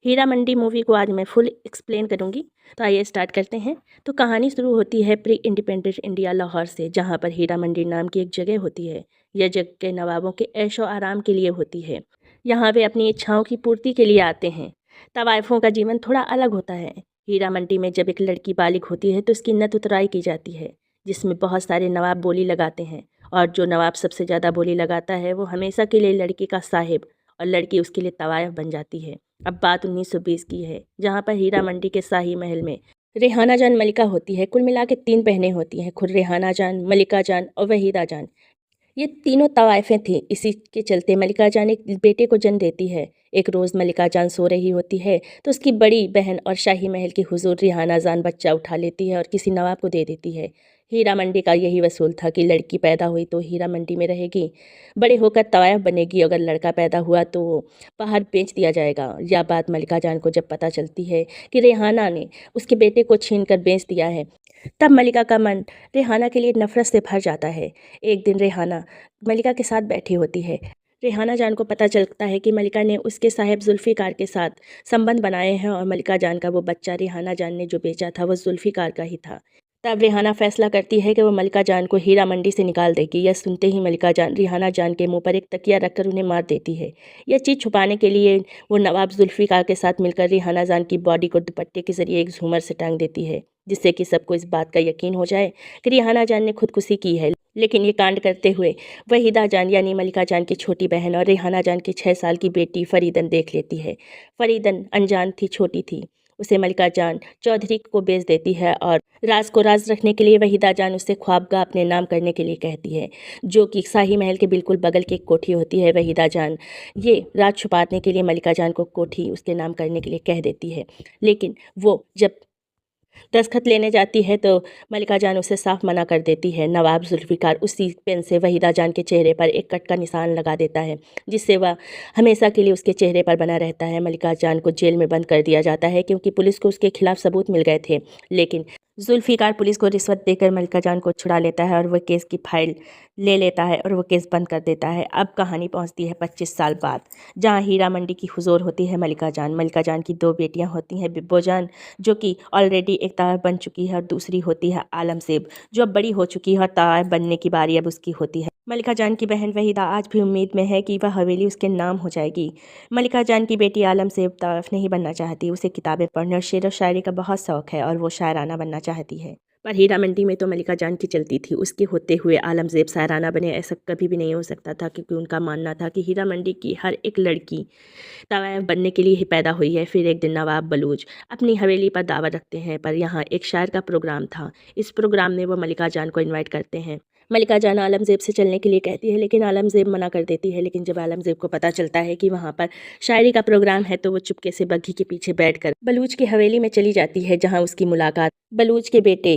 Heera Mandi movie को आज मैं फुल एक्सप्लेन करूंगी। तो आइए स्टार्ट करते हैं। तो कहानी शुरू होती है प्री इंडिपेंडेंट इंडिया लाहौर से, जहां पर हीरा मंडी नाम की एक जगह होती है। यह जगह नवाबों के ऐशो आराम के लिए होती है। यहाँ वे अपनी इच्छाओं की पूर्ति के लिए आते हैं। तवाइफों का जीवन थोड़ा अलग होता है। हीरा मंडी में जब एक लड़की बालिग होती है तो उसकी नत उतराई की जाती है, जिसमें बहुत सारे नवाब बोली लगाते हैं। और जो नवाब सबसे ज़्यादा बोली लगाता है वो हमेशा के लिए लड़की का साहिब और लड़की उसके लिए तवायफ बन जाती है। अब बात 1920 की है, जहाँ पर हीरा मंडी के शाही महल में रेहाना जान मलिका होती है। कुल मिला के 3 बहनें होती हैं, खुद रेहाना जान, मलिका जान और वहीदा जान। ये तीनों तवाइफें थीं। इसी के चलते मलिका जान एक बेटे को जन्म देती है। एक रोज़ मलिका जान सो रही होती है तो उसकी बड़ी बहन और शाही महल की हुजूर रिहाना जान बच्चा उठा लेती है और किसी नवाब को दे देती है। हीरा मंडी का यही वसूल था कि लड़की पैदा हुई तो हीरा मंडी में रहेगी, बड़े होकर तवायफ बनेगी। अगर लड़का पैदा हुआ तो बाहर बेच दिया जाएगा। यह बात मलिका जान को जब पता चलती है कि रेहाना ने उसके बेटे को छीन कर बेच दिया है, तब मलिका का मन रेहाना के लिए नफरत से भर जाता है। एक दिन रेहाना मलिका के साथ बैठी होती है। रेहाना जान को पता चलता है कि मलिका ने उसके साहेब जुल्फ़िकार के साथ संबंध बनाए हैं और मलिका जान का वो बच्चा रेहाना जान ने जो बेचा था वो जुल्फ़िकार का ही था। तब रेहाना फैसला करती है कि वो मलिका जान को हीरा मंडी से निकाल देगी। यह सुनते ही मलिका जान रेहाना जान के मुंह पर एक तकिया रखकर उन्हें मार देती है। यह चीज़ छुपाने के लिए वो नवाब जुल्फ़िकार के साथ मिलकर रेहाना जान की बॉडी को दुपट्टे के जरिए एक झूमर से टांग देती है, जिससे कि सबको इस बात का यकीन हो जाए कि रेहाना जान ने खुदकुशी की है। लेकिन ये कांड करते हुए वहीदा जान यानी मलिका जान की छोटी बहन और रेहाना जान की 6 साल की बेटी फरीदन देख लेती है। फरीदन अनजान थी, छोटी थी। उसे मलिका जान चौधरी को बेच देती है और राज को राज रखने के लिए वहीदा जान उसे ख्वाबगाह अपने नाम करने के लिए कहती है, जो कि शाही महल के बिल्कुल बगल की एक कोठी होती है। वहीदा जान ये राज छुपाने के लिए मलिका जान को कोठी उसके नाम करने के लिए कह देती है। लेकिन वो जब दस्तखत लेने जाती है तो मलिका जान उसे साफ मना कर देती है। नवाब जुल्फ़िकार उसी पेन से वहीदा जान के चेहरे पर एक कट का निशान लगा देता है, जिससे वह हमेशा के लिए उसके चेहरे पर बना रहता है। मलिका जान को जेल में बंद कर दिया जाता है क्योंकि पुलिस को उसके खिलाफ सबूत मिल गए थे। लेकिन जुल्फ़िकार पुलिस को रिश्वत देकर मलिका जान को छुड़ा लेता है और वह केस की फाइल ले लेता है और वो केस बंद कर देता है। अब कहानी पहुंचती है 25 साल बाद, जहां हीरा मंडी की हुजूर होती है मलिका जान। मलिका जान की 2 बेटियां होती हैं, बिब्बो जान जो कि ऑलरेडी एक तवायफ बन चुकी है और दूसरी होती है आलमजेब, जो अब बड़ी हो चुकी है और तवायफ बनने की बारी अब उसकी होती है। मलिका जान की बहन वहीदा आज भी उम्मीद में है कि वह हवेली उसके नाम हो जाएगी। मलिका जान की बेटी आलमजेब तवायफ नहीं बनना चाहती। उसे किताबें पढ़ने और शेर व शायरी का बहुत शौक है और वो शायराना बनना चाहती है। पर हीरा मंडी में तो मलिका जान की चलती थी। उसके होते हुए आलमजेब शायराना बने ऐसा कभी भी नहीं हो सकता था, क्योंकि उनका मानना था कि हीरा मंडी की हर एक लड़की तवायफ बनने के लिए ही पैदा हुई है। फिर एक दिन नवाब बलूच अपनी हवेली पर दावत रखते हैं, पर यहाँ एक शायर का प्रोग्राम था। इस प्रोग्राम में वो मलिका जान को इनवाइट करते हैं। मलिका जान आलमजेब से चलने के लिए कहती है, लेकिन आलमजेब मना कर देती है। लेकिन जब आलमजेब को पता चलता है कि वहाँ पर शायरी का प्रोग्राम है तो वो चुपके से बग्घी के पीछे बैठकर बलूच की हवेली में चली जाती है, जहाँ उसकी मुलाकात बलूच के बेटे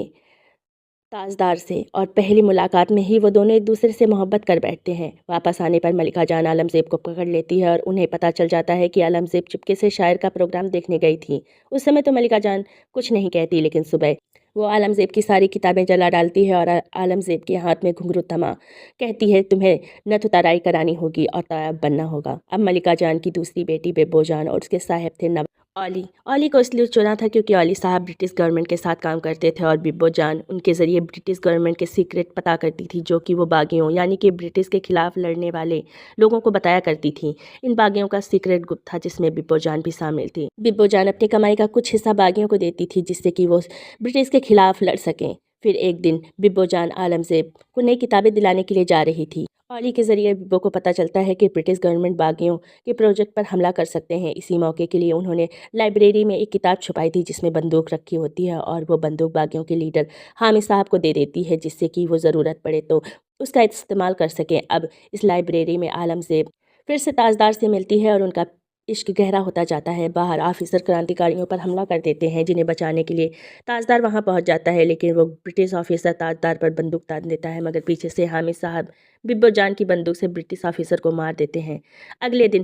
ताजदार से। और पहली मुलाकात में ही वो दोनों एक दूसरे से मोहब्बत कर बैठते हैं। वापस आने पर मलिका जान आलमजेब को पकड़ लेती है और उन्हें पता चल जाता है कि आलमजेब चुपके से शायर का प्रोग्राम देखने गई थी। उस समय तो मलिका जान कुछ नहीं कहती, लेकिन सुबह वो आलमजेब की सारी किताबें जला डालती है और आलमजेब के हाथ में घुंघरू थमा कहती है, तुम्हें नथ उताराई करानी होगी और तैयार बनना होगा। अब मलिका जान की दूसरी बेटी बेबो जान और उसके साहब थे नवाब ओली। ओली को इसलिए चुना था क्योंकि ओली साहब ब्रिटिश गवर्नमेंट के साथ काम करते थे और बिब्बो जान उनके ज़रिए ब्रिटिश गवर्नमेंट के सीक्रेट पता करती थी, जो कि वो बागियों यानी कि ब्रिटिश के खिलाफ लड़ने वाले लोगों को बताया करती थी। इन बागियों का सीक्रेट गुप्त था, जिसमें बिब्बो जान भी शामिल थी। बिब्बो जान अपनी कमाई का कुछ हिस्सा बागियों को देती थी, जिससे कि वो ब्रिटिश के खिलाफ लड़ सकें। फिर एक दिन बिब्बो जान आलमजेब को नई किताबें दिलाने के लिए जा रही थी। ओली के ज़रिए बिब्बो को पता चलता है कि ब्रिटिश गवर्नमेंट बागियों के प्रोजेक्ट पर हमला कर सकते हैं। इसी मौके के लिए उन्होंने लाइब्रेरी में एक किताब छुपाई थी, जिसमें बंदूक रखी होती है और वो बंदूक बागियों के लीडर हामिद साहब को दे देती है, जिससे कि वो ज़रूरत पड़े तो उसका इस्तेमाल कर सकें। अब इस लाइब्रेरी में आलमजेब फिर से ताजदार से मिलती है और उनका इश्क गहरा होता जाता है। बाहर ऑफिसर क्रांतिकारियों पर हमला कर देते हैं, जिन्हें बचाने के लिए ताजदार वहां पहुंच जाता है, लेकिन वो ब्रिटिश ऑफिसर ताजदार पर बंदूक तान देता है, मगर पीछे से हामिद साहब बिब्बो जान की बंदूक से ब्रिटिश ऑफिसर को मार देते हैं। अगले दिन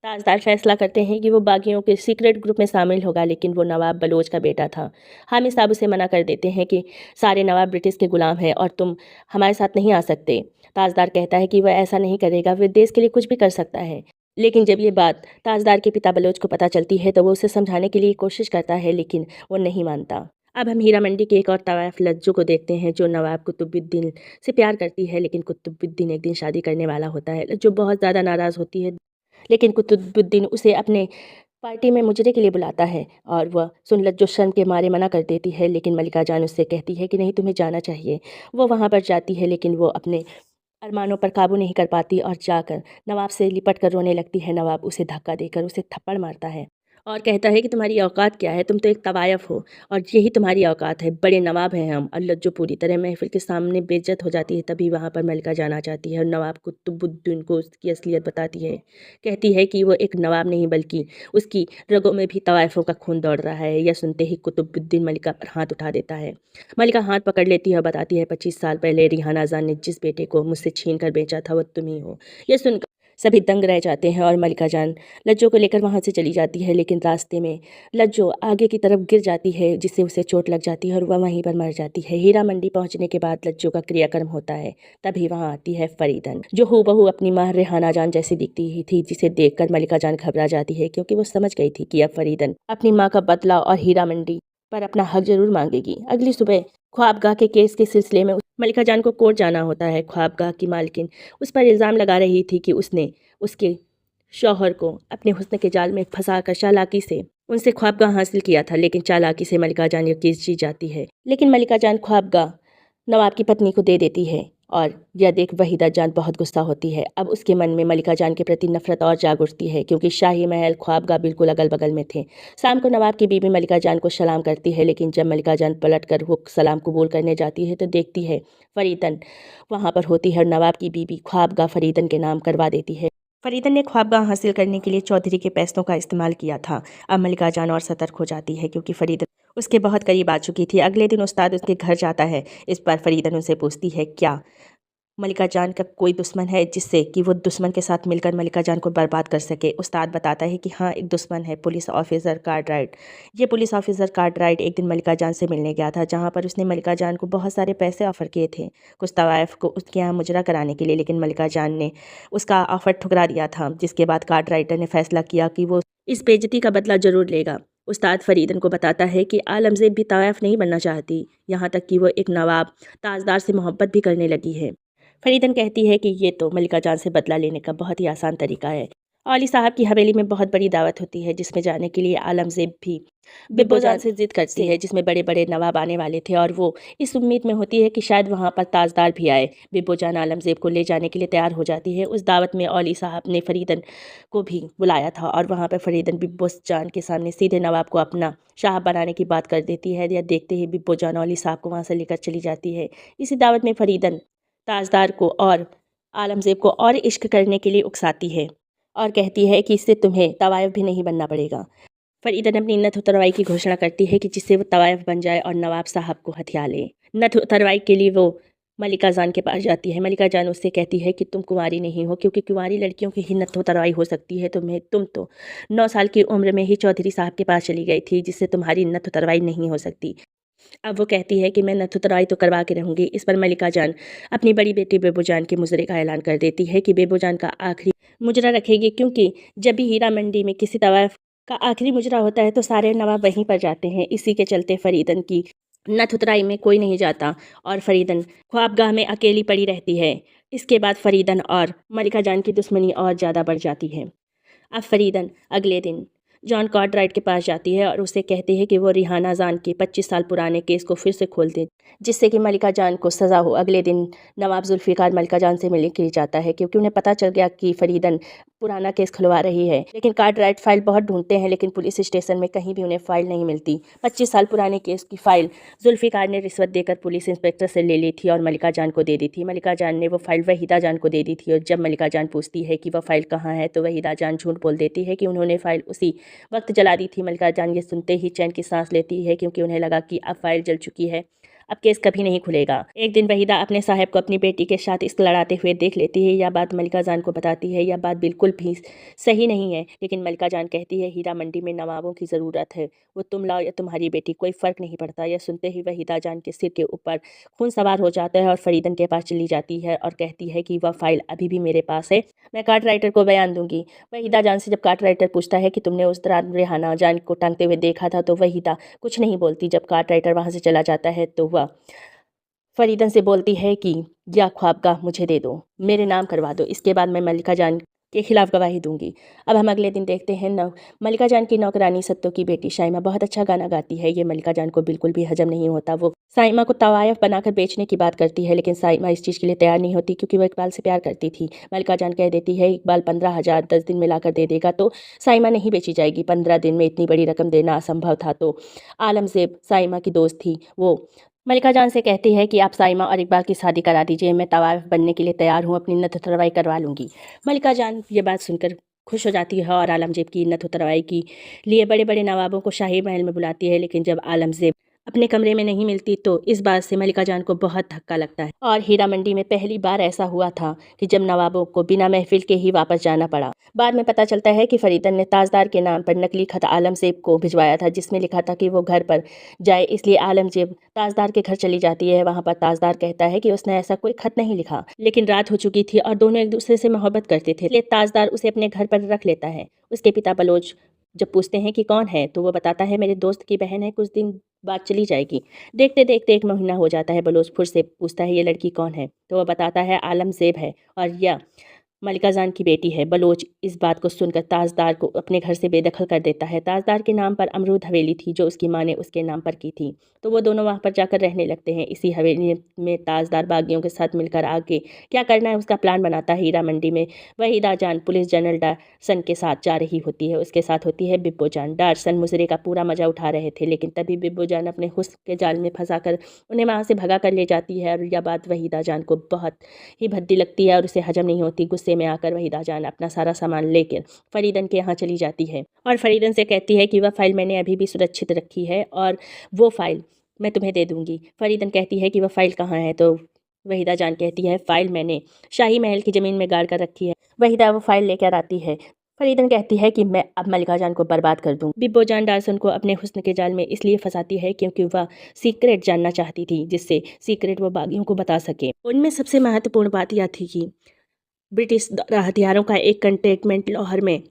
ताजदार फैसला करते हैं कि वो बागियों के सीक्रेट ग्रुप में शामिल होगा, लेकिन वो नवाब बलोच का बेटा था। हामिद साहब उसे मना कर देते हैं कि सारे नवाब ब्रिटिश के गुलाम हैं और तुम हमारे साथ नहीं आ सकते। ताजदार कहता है कि वह ऐसा नहीं करेगा, वह देश के लिए कुछ भी कर सकता है। लेकिन जब ये बात ताजदार के पिता बलोच को पता चलती है तो वो उसे समझाने के लिए कोशिश करता है, लेकिन वो नहीं मानता। अब हम हीरा मंडी के एक और तवायफ लज्जो को देखते हैं, जो नवाब कुतुबुद्दीन से प्यार करती है, लेकिन कुतुबुद्दीन एक दिन शादी करने वाला होता है। लज्जो बहुत ज़्यादा नाराज़ होती है, लेकिन कुतुबुद्दीन उसे अपने पार्टी में मुजरे के लिए बुलाता है और वह सुन लज्जो शर्म के मारे मना कर देती है, लेकिन मलिका जान उससे कहती है कि नहीं, तुम्हें जाना चाहिए। वो वहाँ पर जाती है, लेकिन वो अपने अरमानों पर काबू नहीं कर पाती और जाकर नवाब से लिपट कर रोने लगती है। नवाब उसे धक्का देकर उसे थप्पड़ मारता है और कहता है कि तुम्हारी औकात क्या है, तुम तो एक तवायफ हो और यही तुम्हारी औकात है, बड़े नवाब हैं हम। और लज्जो पूरी तरह महफिल के सामने बेइज्जत हो जाती है। तभी वहाँ पर मलिका जाना चाहती है और नवाब कुतुबुद्दीन को उसकी असलियत बताती है। कहती है कि वो एक नवाब नहीं बल्कि उसकी रगों में भी तवायफों का खून दौड़ रहा है। यह सुनते ही कुतुबुद्दीन मलिका पर हाथ उठा देता है। मलिका हाथ पकड़ लेती है और बताती है, 25 साल पहले रिहाना जान ने जिस बेटे को मुझसे छीन कर बेचा था वो तुम ही हो। यह सुनकर सभी दंग रह जाते हैं और मलिका जान लज्जो को लेकर वहाँ से चली जाती है, लेकिन रास्ते में लज्जो आगे की तरफ गिर जाती है, जिससे उसे चोट लग जाती है और वह वहीं पर मर जाती है। हीरा मंडी पहुँचने के बाद लज्जो का क्रियाक्रम होता है। तभी वहाँ आती है फरीदन, जो हूबहू अपनी माँ रेहाना जान जैसी दिखती ही थी, जिसे देखकर मलिका जान घबरा जाती है, क्योंकि वो समझ गई थी कि अब फरीदन अपनी माँ का बदला और हीरा मंडी पर अपना हक जरूर मांगेगी। अगली सुबह ख्वाबगाह के केस के सिलसिले में मलिका जान को कोर्ट जाना होता है। ख्वाबगाह की मालकिन उस पर इल्ज़ाम लगा रही थी कि उसने उसके शौहर को अपने हुस्न के जाल में फंसाकर चालाकी से उनसे ख्वाबगाह हासिल किया था, लेकिन चालाकी से मलिका जान ये केस जीत जाती है। लेकिन मलिका जान ख्वाबगाह नवाब की पत्नी को दे देती है और यह देख वहीदा जान बहुत गुस्सा होती है। अब उसके मन में मलिका जान के प्रति नफरत और जाग उठती है, क्योंकि शाही महल ख्वाबगाह बिल्कुल अगल बगल में थे। शाम को नवाब की बीवी मलिका जान को सलाम करती है, लेकिन जब मलिका जान पलट कर वो सलाम कबूल करने जाती है तो देखती है फरीदन वहाँ पर होती है और नवाब की बीवी ख्वाबगाह फरीदन के नाम करवा देती है। फरीदन ने ख्वाबगाह हासिल करने के लिए चौधरी के पैसों का इस्तेमाल किया था। अब मलिका जान और सतर्क हो जाती है, क्योंकि फरीदन उसके बहुत करीब आ चुकी थी। अगले दिन उस्ताद उसके घर जाता है। इस पर फरीदन उनसे पूछती है, क्या मलिका जान का कोई दुश्मन है जिससे कि वो दुश्मन के साथ मिलकर मलिका जान को बर्बाद कर सके। उस्ताद बताता है कि हाँ, एक दुश्मन है, पुलिस ऑफिसर कार्टराइट। ये पुलिस ऑफिसर कार्टराइट एक दिन मलिका जान से मिलने गया था, जहाँ पर उसने मलिका जान को बहुत सारे पैसे ऑफर किए थे कुछ तवायफ को उसके यहाँ मुजरा कराने के लिए, लेकिन मलिका जान ने उसका ऑफर ठुकरा दिया था, जिसके बाद कार्टराइटर ने फैसला किया कि वो इस बेइज्जती का बदला जरूर लेगा। उस्ताद फरीदन को बताता है कि आलमज़ेब भी तवायफ नहीं बनना चाहती, यहाँ तक कि वो एक नवाब ताजदार से मोहब्बत भी करने लगी है। फरीदन कहती है कि ये तो मलिका जान से बदला लेने का बहुत ही आसान तरीका है। औली साहब की हवेली में बहुत बड़ी दावत होती है, जिसमें जाने के लिए आलमज़ेब भी बिब्बो जान से ज़िद करती है, जिसमें बड़े बड़े नवाब आने वाले थे और वो इस उम्मीद में होती है कि शायद वहाँ पर ताजदार भी आए। बिब्बो जान आलमज़ेब को ले जाने के लिए तैयार हो जाती है। उस दावत में औली साहब ने फरीदन को भी बुलाया था और वहाँ पर फरीदन बिब्बो जान के सामने सीधे नवाब को अपना शाह बनाने की बात कर देती है। यह देखते ही बिब्बो जान औली साहब को वहाँ से लेकर चली जाती है। इसी दावत में फरीदन ताजदार को और आलमज़ेब को और इश्क करने के लिए उकसाती है और कहती है कि इससे तुम्हें तवायफ भी नहीं बनना पड़ेगा। फरीदन अपनी नथ उतरवाई की घोषणा करती है कि जिससे वो तवायफ बन जाए और नवाब साहब को हथिया ले। नथ उतरवाई के लिए वो मलिका जान के पास जाती है। मलिका जान उससे कहती है कि तुम कुंवारी नहीं हो, क्योंकि कुंवारी लड़कियों की ही नथ उतरवाई हो सकती है। तुम तो 9 साल की उम्र में ही चौधरी साहब के पास चली गई थी, जिससे तुम्हारी नथ उतरवाई नहीं हो सकती। अब वो कहती है कि मैं नथुतराई तो करवा के रहूंगी। इस पर मलिका जान अपनी बड़ी बेटी बेबो जान के मुजरे का ऐलान कर देती है कि बेबो जान का आखिरी मुजरा रखेगी, क्योंकि जब भी हीरा मंडी में किसी तवायफ का आखिरी मुजरा होता है तो सारे नवाब वहीं पर जाते हैं। इसी के चलते फरीदन की नथुतराई में कोई नहीं जाता और फरीदन ख्वाबगाह में अकेली पड़ी रहती है। इसके बाद फरीदन और मलिका जान की दुश्मनी और ज़्यादा बढ़ जाती है। अब फरीदन अगले दिन जॉन कार्टराइट के पास जाती है और उसे कहती है कि वो रिहाना जान के 25 साल पुराने केस को फिर से खोल दे, जिससे कि मलिका जान को सज़ा हो। अगले दिन नवाब जुल्फ़िकार मलिका जान से मिलने के लिए जाता है, क्योंकि उन्हें पता चल गया कि फरीदन पुराना केस खुलवा रही है। लेकिन कार्टराइट फाइल बहुत ढूंढते हैं, लेकिन पुलिस स्टेशन में कहीं भी उन्हें फाइल नहीं मिलती। 25 साल पुराने केस की फाइल जुल्फ़िकार ने रिश्वत देकर पुलिस इंस्पेक्टर से ले ली थी और मलिका जान को दे दी थी। मलिका जान ने वो फाइल वहीदा जान को दे दी थी और जब मलिका जान पूछती है कि वह फाइल कहाँ है तो वहीदा जान झूठ बोल देती है कि उन्होंने फाइल उसी वक्त जला दी थी। मलिका जान ये सुनते ही चैन की सांस लेती है, क्योंकि उन्हें लगा कि अब फाइल जल चुकी है। अब केस कभी नहीं खुलेगा। एक दिन वहीदा अपने साहब को अपनी बेटी के साथ इश्क लड़ाते हुए देख लेती है। यह बात मलिका जान को बताती है। यह बात बिल्कुल भी सही नहीं है, लेकिन मलिका जान कहती है हीरा मंडी में नवाबों की ज़रूरत है, वो तुम लाओ या तुम्हारी बेटी, कोई फ़र्क नहीं पड़ता। यह सुनते ही वहीदा जान के सिर के ऊपर खून सवार हो जाता है और फरीदन के पास चली जाती है और कहती है कि वह फाइल अभी भी मेरे पास है, मैं कार्ड राइटर को बयान दूंगी। वहीदा जान से जब कार्ड राइटर पूछता है कि तुमने उस दौरान रेहाना जान को टांगते हुए देखा था, तो वहीदा कुछ नहीं बोलती। जब कार्ड राइटर वहाँ से चला जाता है तो वह फरीदन से बोलती है कि या ख्वाबगाह मुझे दे दो, मेरे नाम करवा दो, इसके बाद मैं मलिका जान के खिलाफ गवाही दूंगी। अब हम अगले दिन देखते हैं मलिका जान की नौकरानी सत्तो की बेटी शाइमा बहुत अच्छा गाना गाती है। ये मलिका जान को बिल्कुल भी हजम नहीं होता। वो साइमा को तवायफ बनाकर बेचने की बात करती है, लेकिन साइमा इस चीज़ के लिए तैयार नहीं होती क्योंकि वो इकबाल से प्यार करती थी। मलिका जान कह देती है इकबाल 15,000 10 दिन में लाकर दे देगा तो साइमा नहीं बेची जाएगी। 15 दिन में इतनी बड़ी रकम देना असंभव था। तो आलमजेब साइमा की दोस्त थी, वो मलिका जान से कहती है कि आप साइमा और इकबाल की शादी करा दीजिए, मैं तवाइफ बनने के लिए तैयार हूँ, अपनी नथ उतरवाई करवा लूँगी। मलिका जान ये बात सुनकर खुश हो जाती है और आलमजेब की नथ उतरवाई के लिए बड़े बड़े नवाबों को शाही महल में बुलाती है। लेकिन जब आलमजेब अपने कमरे में नहीं मिलती तो इस बात से मलिका जान को बहुत धक्का लगता है। और हीरा मंडी में पहली बार ऐसा हुआ था कि जब नवाबों को बिना महफिल के ही वापस जाना पड़ा। बाद में पता चलता है कि फरीदन ने ताजदार के नाम पर नकली खत आलमजेब को भिजवाया था, जिसमें लिखा था कि वो घर पर जाए, इसलिए आलमजेब ताजदार के घर चली जाती है। वहाँ पर ताजदार कहता है कि उसने ऐसा कोई खत नहीं लिखा, लेकिन रात हो चुकी थी और दोनों एक दूसरे से मोहब्बत करते थे, इसलिए ताजदार उसे अपने घर पर रख लेता है। उसके पिता बलोच जब पूछते हैं कि कौन है, तो वो बताता है मेरे दोस्त की बहन है, कुछ दिन बाद चली जाएगी। देखते देखते 1 महीना हो जाता है। बलोच फिर से पूछता है ये लड़की कौन है, तो वो बताता है आलमजेब है और यह मलिका जान की बेटी है। बलोच इस बात को सुनकर ताजदार को अपने घर से बेदखल कर देता है। ताजदार के नाम पर अमरूद हवेली थी जो उसकी माँ ने उसके नाम पर की थी, तो वो दोनों वहाँ पर जाकर रहने लगते हैं। इसी हवेली में ताजदार बागियों के साथ मिलकर आगे क्या करना है उसका प्लान बनाता है। हीरा मंडी में वहीदा जान पुलिस जनरल डारसन के साथ जा रही होती है, उसके साथ होती है बिब्बो जान। डारसन मुजरे का पूरा मजा उठा रहे थे, लेकिन तभी बिब्बो जान अपने हुस्न के जाल में फंसाकर उन्हें वहाँ से भगा कर ले जाती है और यह बात वहीदा जान को बहुत ही भद्दी लगती है और उसे हजम नहीं होती। गुस्से में आकर वहीदा जान अपना सारा सामान लेकर फरीदन के यहाँ चली जाती है और फरीदन से कहती है कि वह फाइल मैंने अभी भी सुरक्षित रखी है और वो फाइल मैं तुम्हें दे दूंगी। फरीदन कहती है कि वह फाइल कहाँ है, तो वहीदा जान कहती है फाइल मैंने शाही महल की ज़मीन में गाड़ कर रखी है। वहीदा वो फाइल लेकर आती है। फरीदन कहती है कि मैं अब मलिका जान को बर्बाद कर दूं। बिब्बो जान डारसन को अपने हुस्न के जाल में इसलिए फंसाती है क्योंकि वह सीक्रेट जानना चाहती थी, जिससे सीक्रेट वो बागियों को बता सके। उनमें सबसे महत्वपूर्ण बात यह थी कि ब्रिटिश द्वारा हथियारों का एक कंटेनमेंट लाहौर में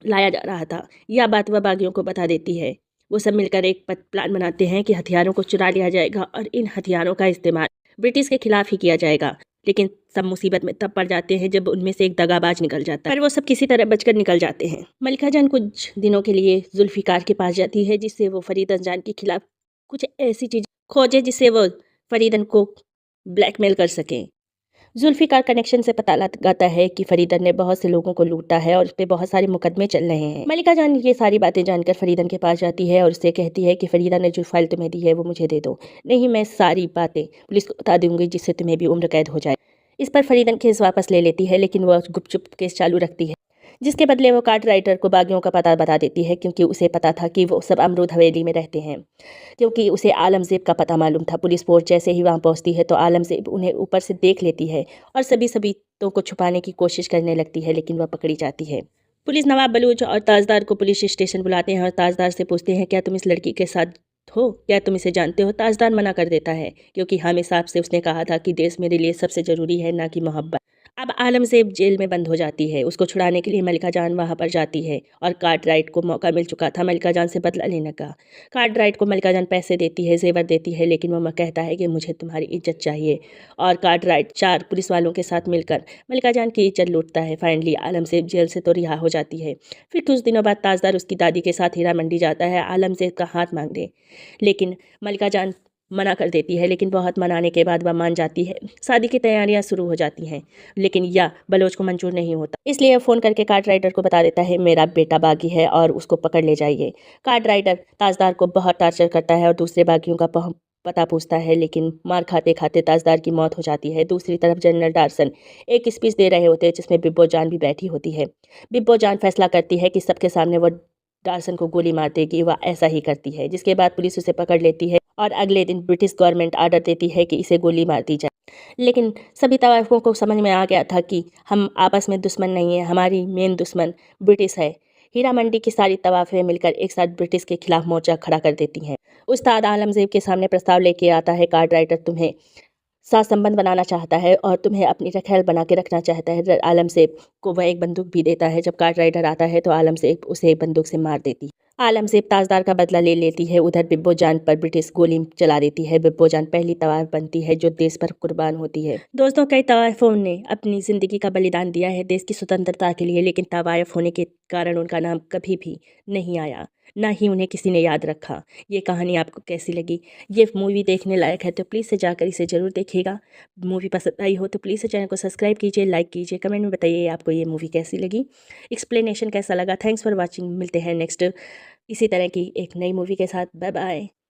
लाया जा रहा था। यह बात वह बागियों को बता देती है। वो सब मिलकर एक प्लान बनाते हैं कि हथियारों को चुरा लिया जाएगा और इन हथियारों का इस्तेमाल ब्रिटिश के खिलाफ ही किया जाएगा। लेकिन सब मुसीबत में तब पड़ जाते हैं जब उनमें से एक दगाबाज निकल जाता है, पर वो सब किसी तरह बचकर निकल जाते हैं। मलिका जान कुछ दिनों के लिए जुल्फिकार के पास जाती है, जिससे वो फरीदन जान के खिलाफ कुछ ऐसी चीज खोजे जिससे वो फरीदन को ब्लैकमेल कर सके। जुल्फिकार कनेक्शन से पता लगाता है कि फरीदन ने बहुत से लोगों को लूटा है और उस पर बहुत सारे मुकदमे चल रहे हैं। मलिका जान ये सारी बातें जानकर फरीदन के पास जाती है और उससे कहती है कि फरीदा ने जो फाइल तुम्हें दी है वो मुझे दे दो, नहीं मैं सारी बातें पुलिस को बता दूंगी जिससे तुम्हें भी उम्र कैद हो जाए। इस पर फरीदन केस वापस ले लेती है, लेकिन वह गुपचुप केस चालू रखती है, जिसके बदले वो कार्ड राइटर को बागियों का पता बता देती है, क्योंकि उसे पता था कि वो सब अमरूद हवेली में रहते हैं, क्योंकि उसे आलमजेब का पता मालूम था। पुलिस फोर्स जैसे ही वहाँ पहुँचती है तो आलमजेब उन्हें ऊपर से देख लेती है और सभी सबूतों को छुपाने की कोशिश करने लगती है, लेकिन वह पकड़ी जाती है। पुलिस नवाब बलूच और ताजदार को पुलिस स्टेशन बुलाते हैं और ताजदार से पूछते हैं क्या तुम इस लड़की के साथ हो, क्या तुम इसे जानते हो। ताजदार मना कर देता है क्योंकि हामिद साहब से उसने कहा था कि देश मेरे लिए सबसे ज़रूरी है, ना कि मोहब्बत। अब आलमजेब जेल में बंद हो जाती है। उसको छुड़ाने के लिए मलिका जान वहाँ पर जाती है और कार्टराइट को मौका मिल चुका था मलिका जान से बदला लेने का। कार्टराइट को मलिका जान पैसे देती है, जेवर देती है, लेकिन वह कहता है कि मुझे तुम्हारी इज्जत चाहिए और कार्टराइट 4 पुलिस वालों के साथ मिलकर मलिका जान की इज्जत लूटता है। फाइनली आलमजेब जेल से तो रिहा हो जाती है। फिर कुछ दिनों बाद ताजदार उसकी दादी के साथ हीरा मंडी जाता है आलमजेब का हाथ मांगने, लेकिन मलिका जान मना कर देती है, लेकिन बहुत मनाने के बाद वह मान जाती है। शादी की तैयारियां शुरू हो जाती हैं, लेकिन यह बलोच को मंजूर नहीं होता, इसलिए फ़ोन करके कार्ड राइडर को बता देता है मेरा बेटा बागी है और उसको पकड़ ले जाइए। कार्ड राइडर ताजदार को बहुत टार्चर करता है और दूसरे बागियों का पता पूछता है, लेकिन मार खाते खाते ताजदार की मौत हो जाती है। दूसरी तरफ जनरल डारसन एक स्पीच दे रहे होते हैं जिसमें बिब्बो जान भी बैठी होती है। बिब्बो जान फैसला करती है कि सबके सामने वो डार्सन को गोली मार देगी, वह ऐसा ही करती है, जिसके बाद पुलिस उसे पकड़ लेती है और अगले दिन ब्रिटिश गवर्नमेंट आर्डर देती है कि इसे गोली मार दी जाए। लेकिन सभी तवाइफों को समझ में आ गया था कि हम आपस में दुश्मन नहीं है, हमारी मेन दुश्मन ब्रिटिश है। हीरा मंडी की सारी तवाइफें मिलकर एक साथ ब्रिटिश के खिलाफ मोर्चा खड़ा कर देती हैं। उस्ताद आलमगीर के सामने प्रस्ताव लेके आता है कार्डराइटर, तुम्हें साथ संबंध बनाना चाहता है और तुम्हें अपनी रखैल बना के रखना चाहता है। आलमगीर को वह एक बंदूक भी देता है। जब कार्डराइटर आता है तो आलमगीर उसे बंदूक से मार देती है। आलमगीर ताजदार का बदला ले लेती है। उधर बिब्बो जान पर ब्रिटिश गोली चला देती है। बिब्बो जान पहली तवाइफ बनती है जो देश पर कुर्बान होती है। दोस्तों, कई तवाइफों ने अपनी ज़िंदगी का बलिदान दिया है देश की स्वतंत्रता के लिए, लेकिन तवाइफ होने के कारण उनका नाम कभी भी नहीं आया, ना ही उन्हें किसी ने याद रखा। ये कहानी आपको कैसी लगी? ये मूवी देखने लायक है तो प्लीज़ से जाकर इसे ज़रूर देखिएगा। मूवी पसंद आई हो तो प्लीज़ से चैनल को सब्सक्राइब कीजिए, लाइक कीजिए, कमेंट में बताइए आपको ये मूवी कैसी लगी, एक्सप्लेनेशन कैसा लगा। Thanks for watching. मिलते हैं नेक्स्ट इसी तरह की एक नई मूवी के साथ। Bye bye.